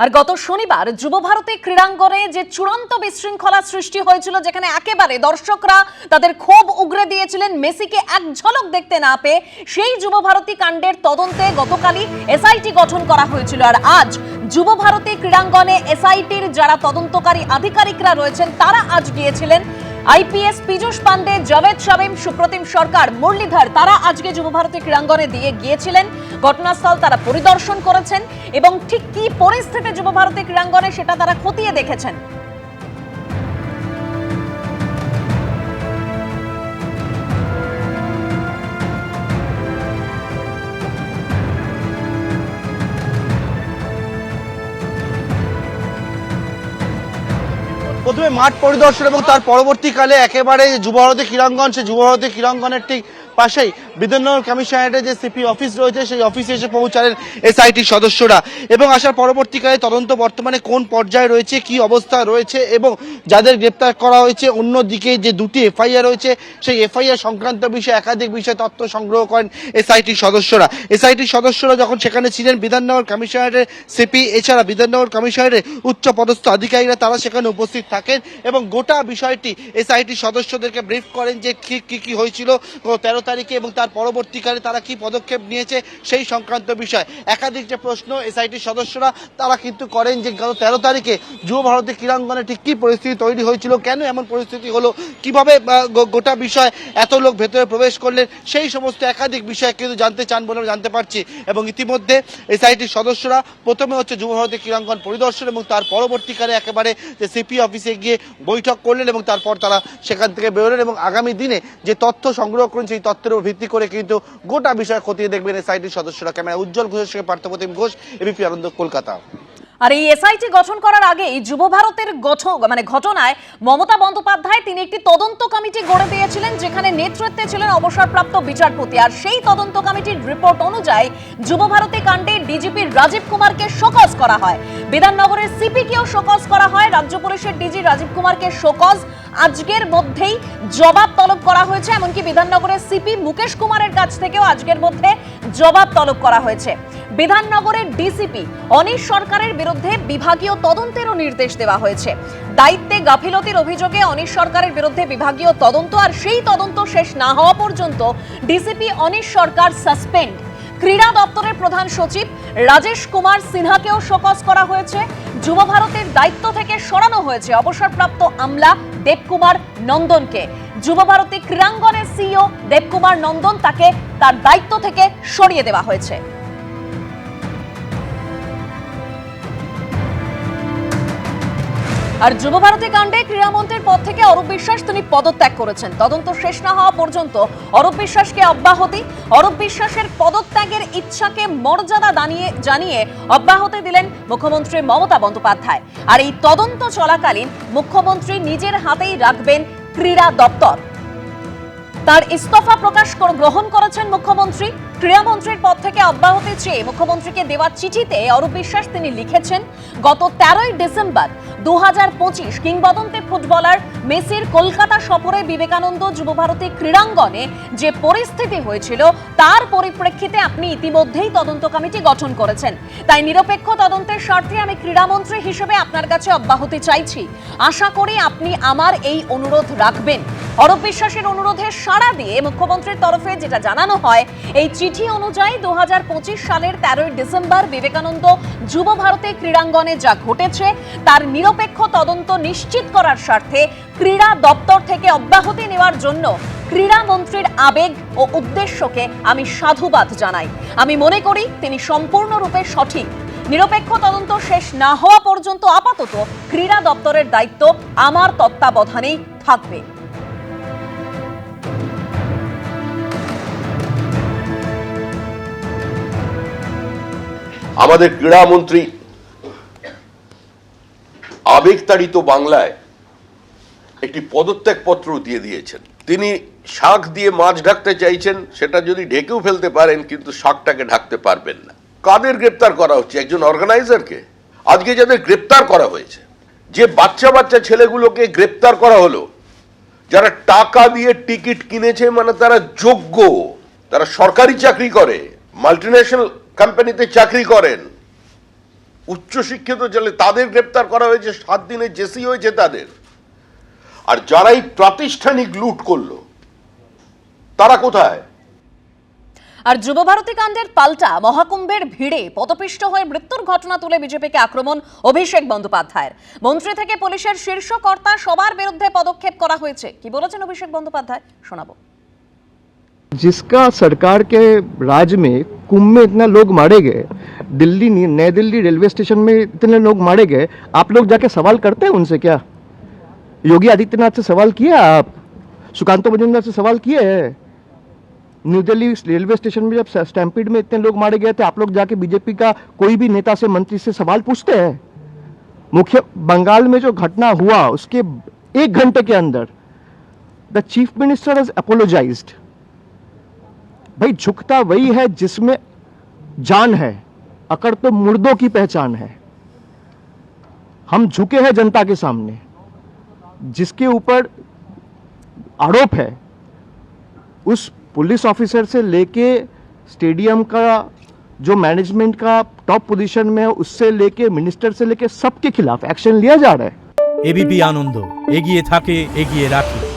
আর গত শনিবার যুবভারতী ক্রীড়াঙ্গনে যে চূড়ান্ত বিশৃঙ্খলা সৃষ্টি হয়েছিল, যেখানে একেবারে দর্শকরা তাদের ক্ষোভ উগরে দিয়েছিলেন মেসিকে এক ঝলক দেখতে না পেয়ে, সেই যুবভারতী কাণ্ডের তদন্তে গতকালই এসআইটি গঠন করা হয়েছিল। আর আজ যুবভারতী ক্রীড়াঙ্গনে এসআইটির যারা তদন্তকারী আধিকারিকরা রয়েছেন তারা আজ গিয়েছিলেন। আইপিএস পীযূষ পান্ডে, জাভেদ শামীম, সুপ্রতিম সরকার, মুরলীধর তারা আজকে যুবভারতী ক্রীড়াঙ্গনে দিয়ে গিয়েছিলেন। ঘটনাস্থল তারা পরিদর্শন করেছেন এবং ঠিক কি পরিস্থিতি যুবভারতী ক্রীড়াঙ্গনে সেটা তারা খতিয়ে দেখেছেন। প্রথমে মাঠ পরিদর্শন এবং তার পরবর্তীকালে একেবারে যুবভারতী ক্রীড়াঙ্গন, সেই যুবভারতী ক্রীড়াঙ্গনের ঠিক পাশেই বিধাননগর কমিশনারেটের যে সিপি অফিস রয়েছে সেই অফিসে এসে পৌঁছালেন এসআইটি সদস্যরা এবং আসার পরবর্তীকালে তদন্ত বর্তমানে কোন পর্যায়ে রয়েছে, কি অবস্থা রয়েছে এবং যাদের গ্রেপ্তার করা হয়েছে, অন্যদিকে যে দুটি এফআইআর রয়েছে সেই এফআইআর সংক্রান্ত বিষয়ে একাধিক বিষয়ে তথ্য সংগ্রহ করেন এসআইটির সদস্যরা। এসআইটির সদস্যরা যখন সেখানে ছিলেন, বিধাননগর কমিশনারেটের সিপি এছাড়া বিধাননগর কমিশনারের উচ্চ পদস্থ আধিকারিকরা তারা সেখানে উপস্থিত থাকেন এবং গোটা বিষয়টি এসআইটির সদস্যদেরকে ব্রিফ করেন যে কি হয়েছিল 13 তারিখে এবং তার পরবর্তীকালে তারা কি পদক্ষেপ নিয়েছে সেই সংক্রান্ত বিষয়। একাধিক যে প্রশ্ন এসআইটির সদস্যরা তারা কিন্তু করেন যে গত 13 তারিখে যুবভারতী ক্রীড়াঙ্গনে ঠিক কি পরিস্থিতি তৈরি হয়েছিল, কেন এমন পরিস্থিতি হলো, কিভাবে গোটা বিষয় এত লোক ভেতরে প্রবেশ করলেন, সেই সমস্ত একাধিক বিষয় কিন্তু জানতে চান বলে জানতে পারছি। এবং ইতিমধ্যে এসআইটির সদস্যরা প্রথমে হচ্ছে যুবভারতী ক্রীড়াঙ্গন পরিদর্শন এবং তার পরবর্তীকালে একেবারে যে সিপি অফিসে গিয়ে বৈঠক করলেন এবং তারপর তারা সেখান থেকে বেরোলেন এবং আগামী দিনে যে তথ্য সংগ্রহ করেন সেই তথ্যের উপর ভিত্তি করে কিন্তু গোটা বিষয় খতিয়ে দেখবেন এসআইটির সদস্যরা। ক্যামেরা উজ্জ্বল ঘোষের সঙ্গে পার্থপ্রতিম ঘোষ, এবিপি আনন্দ, কলকাতা। আর এই এসআইটি গঠন করার আগেই যুবভারতের ঘটনায় মমতা বন্দ্যোপাধ্যায় তিনি একটি তদন্ত কমিটি গড়ে দিয়েছিলেন, যেখানে নেতৃত্বে ছিলেন অবসরপ্রাপ্ত বিচারপতি। আর সেই তদন্ত কমিটির রিপোর্ট অনুযায়ী যুবভারতী কাণ্ডে ডিজিপি রাজীব কুমারকে শোকজ করা হয়, বিধাননগরের সিপিকেও শোকজ করা হয়, রাজ্য পুলিশের ডিজি রাজীব কুমারকে শোকজ আজকের মধ্যেই জবাব তলব করা হয়েছে। এমনকি বিধাননগরের সিপি মুকেশ কুমারের কাছ থেকেও আজকের মধ্যে জবাব তলব করা হয়েছে। বিধাননগরের ডিসিপি অনিশ সরকারের বিরুদ্ধে বিভাগীয় তদন্তেরও নির্দেশ দেওয়া হয়েছে। দায়িত্বে গাফিলতির অভিযোগে অনিশ সরকারের বিরুদ্ধে বিভাগীয় তদন্ত, আর সেই তদন্ত শেষ না হওয়া পর্যন্ত ডিসিপি অনিশ সরকার সাসপেন্ড। ক্রীড়া দপ্তরের প্রধান সচিব রাজেশ কুমার সিনহাকেও শোকজ করা হয়েছে। যুবভারতের দায়িত্ব থেকে সরানো হয়েছে অবসরপ্রাপ্ত আমলা দেবকুমার নন্দনকে। যুবভারতী ক্রীড়াঙ্গনের সিইও দেবকুমার নন্দন, তাকে তার দায়িত্ব থেকে সরিয়ে দেওয়া হয়েছে। আর যুবভারতী কাণ্ডে ক্রীড়ামন্ত্রীর পদ থেকে অরূপ বিশ্বাস তিনি পদত্যাগ করেছেন। তদন্ত শেষ না হওয়া পর্যন্ত অরূপ বিশ্বাসকে অব্যাহতি, অরূপ বিশ্বাসের পদত্যাগের ইচ্ছাকে মর্যাদা জানিয়ে অব্যাহতি দিলেন মুখ্যমন্ত্রী মমতা বন্দ্যোপাধ্যায়। আর এই তদন্ত চলাকালীন মুখ্যমন্ত্রী নিজের হাতেই রাখবেন ক্রীড়া দপ্তর। তার ইস্তফা গ্রহণ করেছেন মুখ্যমন্ত্রী। ক্রীড়ামন্ত্রীর পদ থেকে অব্যাহতি চেয়ে মুখ্যমন্ত্রীকে দেওয়া চিঠিতে অরূপ বিশ্বাস তিনি লিখেছেন, গত 13ই ডিসেম্বর 2025 কিংবদন্তি ফুটবলার মেসির কলকাতা সফরে বিবেকানন্দ যুবভারতী ক্রীড়াঙ্গনে যে পরিস্থিতি হয়েছিল তার পরিপ্রেক্ষিতে আপনি ইতিমধ্যেই তদন্ত কমিটি গঠন করেছেন। তাই নিরপেক্ষ তদন্তের স্বার্থে আমি ক্রীড়ামন্ত্রী হিসেবে আপনার কাছে অব্যাহতি চাইছি। আশা করি আপনি আমার এই অনুরোধ রাখবেন। অরূপ বিশ্বাসের অনুরোধে সাড়া দিয়ে মুখ্যমন্ত্রীর তরফে যেটা জানানো হয়, এই চিঠি অনুযায়ী 2025 সালের 13ই ডিসেম্বর বিবেকানন্দ যুবভারতী ক্রীড়াঙ্গনে যা ঘটেছে তার নিরপেক্ষ তদন্ত নিশ্চিত করার স্বার্থে ক্রীড়া দপ্তর থেকে অব্যাহতি নেওয়ার জন্য ক্রীড়ামন্ত্রীর আবেগ ও উদ্দেশ্যকে আমি সাধুবাদ জানাই। আমি মনে করি তিনি সম্পূর্ণরূপে সঠিক। নিরপেক্ষ তদন্ত শেষ না হওয়া পর্যন্ত আপাতত ক্রীড়া দপ্তরের দায়িত্ব আমার তত্ত্বাবধানেই থাকবে। আমাদের ক্রীড়ামন্ত্রী আবেগতাড়িত বাংলায় একটি পদত্যাগ পত্র দিয়ে দিয়েছেন। তিনি শাক দিয়ে মাছ ঢাকতে চাইছেন, সেটা যদি ঢেকেও ফেলতে পারেন কিন্তু শাকটাকে ঢাকতে পারবেন না। কাদের গ্রেপ্তার করা হচ্ছে? একজন অর্গানাইজারকে। আজকে যাদের গ্রেপ্তার করা হয়েছে, যে বাচ্চা বাচ্চা ছেলেগুলোকে গ্রেপ্তার করা হলো, যারা টাকা দিয়ে টিকিট কিনেছে, মানে তারা যোগ্য, তারা সরকারি চাকরি করে, মাল্টিন্যাশনাল কোম্পানিতে চাকরি করেন, উচ্চশিক্ষিত ছেলে, তাদের গ্রেপ্তার করা হয়েছে, 7 দিনের জেসি হয়েছে তাদের। আর যারাই প্রাতিষ্ঠানিক লুট করলো তারা কোথায়? আর যুবভারতী কাণ্ডের পাল্টা মহাকুম্ভের ভিড়ে পদপিষ্ট হয়ে মৃত্যুর ঘটনা তুলে বিজেপিকে আক্রমণ অভিষেক বন্দ্যোপাধ্যায়ের। মন্ত্রী থেকে পুলিশের শীর্ষ কর্তা সবার বিরুদ্ধে পদক্ষেপ করা হয়েছে। কি বলেছেন অভিষেক বন্দ্যোপাধ্যায়, শোনাবো। जिसका सरकार के राज में कुंभ में इतना लोग मारे गए, दिल्ली नई दिल्ली रेलवे स्टेशन में इतने लोग मारे गए, आप लोग जाके सवाल करते हैं उनसे? क्या योगी आदित्यनाथ से सवाल किया? आप सुकांतो मजूमदार से सवाल किए हैं? न्यू दिल्ली रेलवे स्टेशन में जब स्टैम्पीड में इतने लोग मारे गए थे, आप लोग जाके बीजेपी का कोई भी नेता से, मंत्री से सवाल पूछते हैं? मुख्य बंगाल में जो घटना हुआ उसके 1 घंटे के अंदर the chief minister has apologised. भाई झुकता वही है जिसमें जान है, अकड़ तो मुर्दों की पहचान है। हम झुके हैं जनता के सामने। जिसके ऊपर आरोप है उस पुलिस ऑफिसर से लेके स्टेडियम का जो मैनेजमेंट का टॉप पोजीशन में है, उससे लेके मिनिस्टर से लेके सबके खिलाफ एक्शन लिया जा रहा है। एबीपी आनंद एगिए थाके एगिए राखे।